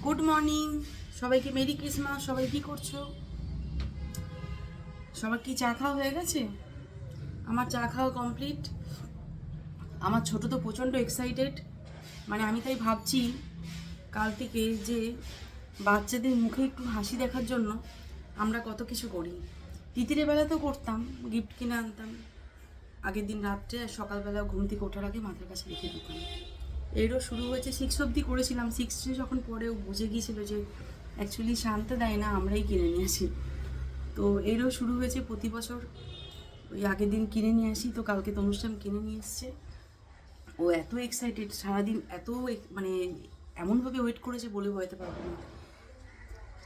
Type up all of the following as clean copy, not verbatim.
Good morning সবাইকে, merry Christmas. সবাই কি করছো? সবার কি চা খাওয়া হয়ে গেছে? আমার চা খাওয়া কমপ্লিট। আমার ছোট তো প্রচণ্ড এক্সাইটেড, মানে আমি তাই ভাবছি কাল থেকে যে বাচ্চাদের মুখে একটু হাসি দেখার জন্য আমরা কত কিছু করি। তিতিরের বেলাতেও করতাম, গিফট কিনে আনতাম আগের দিন রাত্রে, আর সকালবেলা ঘুম থেকে ওঠার আগে মাথার কাছে রেখে দিতাম। এরও শুরু হয়েছে, 6 অবধি করেছিলাম। 6 যখন পরে ও বুঝে গিয়েছিল যে অ্যাকচুয়ালি শান্তা দেয় না, আমরাই কিনে নিয়ে আসি। তো এরও শুরু হয়েছে প্রতি বছর, ওই আগের দিন কিনে নিয়ে আসি। তো কালকে তনুষ্ঠান কিনে নিয়ে এসছে। ও এত এক্সাইটেড, সারাদিন এত মানে এমনভাবে ওয়েট করেছে বলে বোঝাতে পারবো না।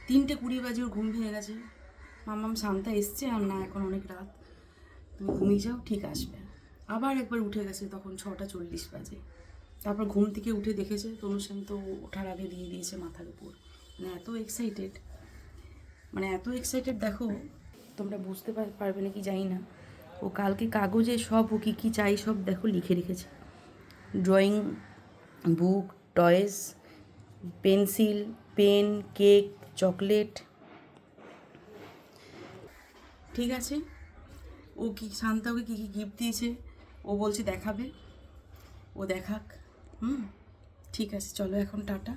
3:20 বাজে ওর ঘুম ভেঙে গেছে। মাম্মাম শান্তা এসছে, আর না এখন অনেক রাত, তুমি ঘুমিয়ে যাও, ঠিক আসবে। আবার একবার উঠে গেছে, তখন 6:40 বাজে। তারপর ঘুম থেকে উঠে দেখেছে তনুশ্যাম তো ওঠার আগে দিয়ে দিয়েছে মাথার উপর। মানে এত এক্সাইটেড দেখো, তোমরা বুঝতে পারবে নাকি জানি না। ও কালকে কাগজে সব ও কী কী চাই সব দেখো লিখে রেখেছে। Drawing book, toys, pencil, pen, cake, chocolate. ঠিক আছে, ও কি শান্তা ওকে কী কী গিফট দিয়েছে ও বলছে দেখাবে, ও দেখাক। ঠিক আছে, চলো এখন টাটা।